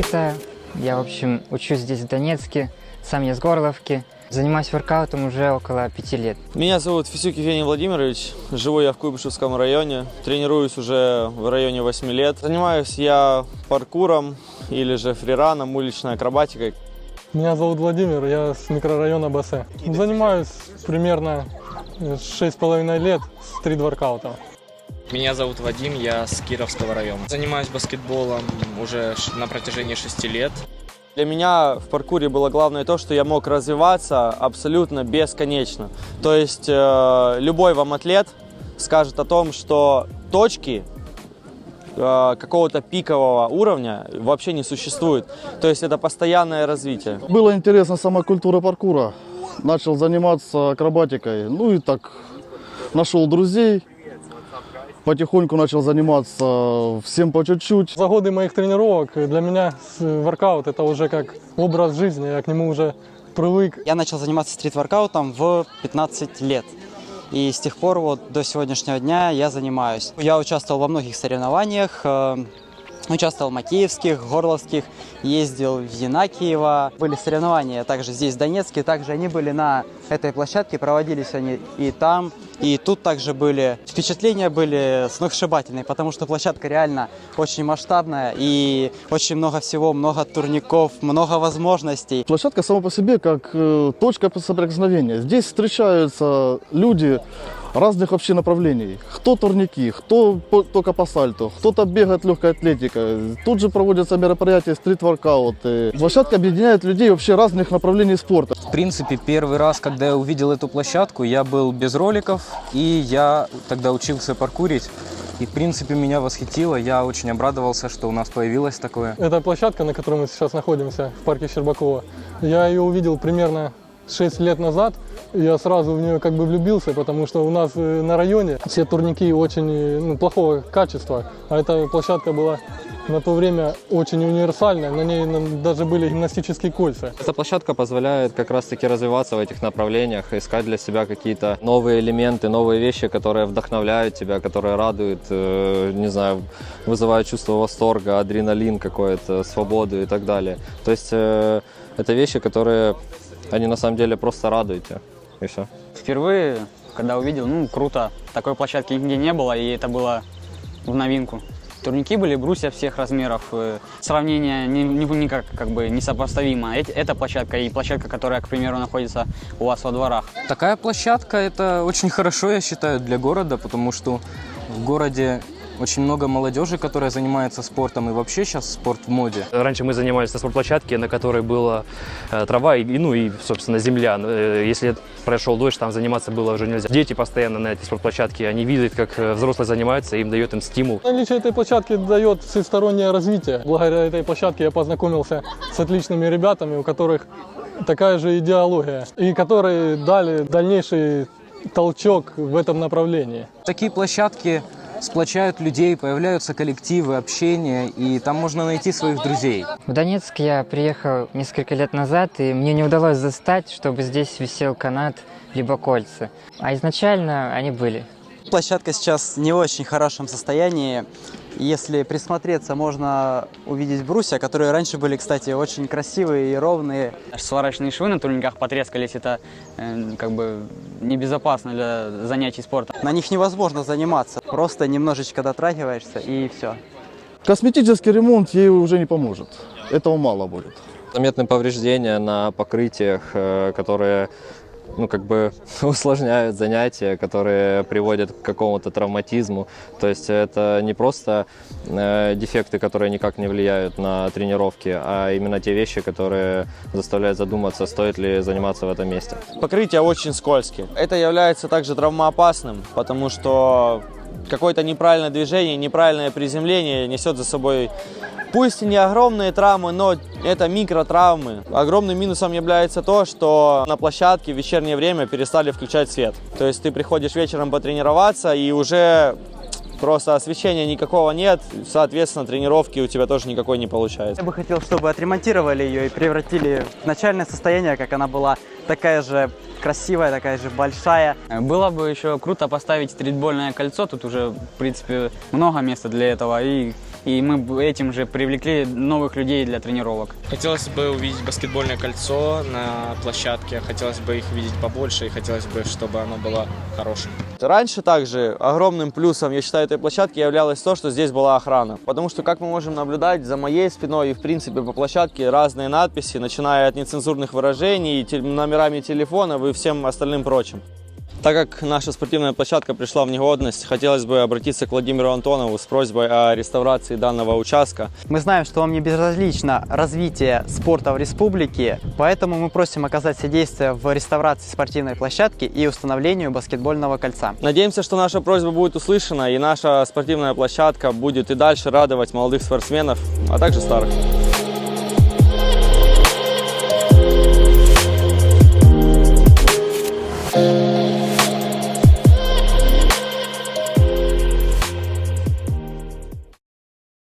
Никита. Я, в общем, учусь здесь, в Донецке. Сам я с Горловки. Занимаюсь воркаутом уже около 5 лет. Меня зовут Фисюк Евгений Владимирович. Живу я в Куйбышевском районе. Тренируюсь уже в районе 8 лет. Занимаюсь я паркуром или же фрираном, уличной акробатикой. Меня зовут Владимир, я с микрорайона Бассе. Занимаюсь примерно 6,5 лет стрит-воркаутом. Меня зовут Вадим, я с Кировского района. Занимаюсь баскетболом уже на протяжении 6 лет. Для меня в паркуре было главное то, что я мог развиваться абсолютно бесконечно. То есть любой вам атлет скажет о том, что точки какого-то пикового уровня вообще не существует. То есть это постоянное развитие. Было интересно сама культура паркура. Начал заниматься акробатикой. Ну и так нашел друзей. Потихоньку начал заниматься всем по чуть-чуть. За годы моих тренировок для меня воркаут это уже как образ жизни, я к нему уже привык. Я начал заниматься стрит-воркаутом в 15 лет. И с тех пор вот до сегодняшнего дня я занимаюсь. Я участвовал во многих соревнованиях, участвовал в макеевских, горловских, ездил в Янакиево. Были соревнования также здесь, в Донецке, также они были на этой площадке, проводились они и там, и тут также были. Впечатления были сногсшибательные, потому что площадка реально очень масштабная и очень много всего, много турников, много возможностей. Площадка сама по себе как точка соприкосновения. Здесь встречаются люди разных вообще направлений. Кто турники, кто только по сальту, кто-то бегает легкой атлетикой. Тут же проводятся мероприятия, стрит-воркауты. Площадка объединяет людей вообще разных направлений спорта. В принципе, первый раз, когда я увидел эту площадку, я был без роликов, и я тогда учился паркурить. И, в принципе, меня восхитило. Я очень обрадовался, что у нас появилось такое. Эта площадка, на которой мы сейчас находимся, в парке Щербакова, я ее увидел примерно 6 лет назад. Я сразу в нее как бы влюбился, потому что у нас на районе все турники очень плохого качества. А эта площадка была на то время очень универсальная, на ней даже были гимнастические кольца. Эта площадка позволяет как раз-таки развиваться в этих направлениях, искать для себя какие-то новые элементы, новые вещи, которые вдохновляют тебя, которые радуют, не знаю, вызывают чувство восторга, адреналин какой-то, свободу и так далее. То есть это вещи, которые, они на самом деле просто радуют тебя, и все. Впервые, когда увидел, круто, такой площадки нигде не было, и это было в новинку. Турники были, брусья всех размеров, сравнение никак не сопоставимо. Эта площадка и площадка, которая, к примеру, находится у вас во дворах. Такая площадка – это очень хорошо, я считаю, для города, потому что в городе очень много молодежи, которая занимается спортом, и вообще сейчас спорт в моде. Раньше мы занимались на спортплощадке, на которой была трава и, собственно, земля. Если прошел дождь, там заниматься было уже нельзя. Дети постоянно на этой спортплощадке, они видят, как взрослые занимаются, им дает им стимул. Наличие этой площадки дает всестороннее развитие. Благодаря этой площадке я познакомился с отличными ребятами, у которых такая же идеология, и которые дали дальнейший толчок в этом направлении. Такие площадки сплочают людей, появляются коллективы, общение, и там можно найти своих друзей. В Донецк я приехал несколько лет назад, и мне не удалось застать, чтобы здесь висел канат либо кольца. А изначально они были. Площадка сейчас не в очень хорошем состоянии. Если присмотреться, можно увидеть брусья, которые раньше были, кстати, очень красивые и ровные. Сварочные швы на турниках потрескались, это небезопасно для занятий спортом. На них невозможно заниматься, просто немножечко дотрагиваешься и все. Косметический ремонт ей уже не поможет. Этого мало будет. Заметны повреждения на покрытиях, которые усложняют занятия, которые приводят к какому-то травматизму. То есть это не просто дефекты, которые никак не влияют на тренировки, а именно те вещи, которые заставляют задуматься, стоит ли заниматься в этом месте. Покрытие очень скользкие. Это является также травмоопасным, потому что какое-то неправильное движение, неправильное приземление несет за собой пусть и не огромные травмы, но это микротравмы. Огромным минусом является то, что на площадке в вечернее время перестали включать свет. То есть ты приходишь вечером потренироваться, и уже просто освещения никакого нет, соответственно, тренировки у тебя тоже никакой не получается. Я бы хотел, чтобы отремонтировали ее и превратили в начальное состояние, как она была, такая же красивая, такая же большая. Было бы еще круто поставить стритбольное кольцо, тут уже, в принципе, много места для этого, и и мы этим же привлекли новых людей для тренировок. Хотелось бы увидеть баскетбольное кольцо на площадке, хотелось бы их видеть побольше и хотелось бы, чтобы оно было хорошим. Раньше также огромным плюсом, я считаю, этой площадки являлось то, что здесь была охрана. Потому что, как мы можем наблюдать, за моей спиной и, в принципе, по площадке разные надписи, начиная от нецензурных выражений, номерами телефонов и всем остальным прочим. Так как наша спортивная площадка пришла в негодность, хотелось бы обратиться к Владимиру Антонову с просьбой о реставрации данного участка. Мы знаем, что вам не безразлично развитие спорта в республике, поэтому мы просим оказать содействие в реставрации спортивной площадки и установлению баскетбольного кольца. Надеемся, что наша просьба будет услышана и наша спортивная площадка будет и дальше радовать молодых спортсменов, а также старых.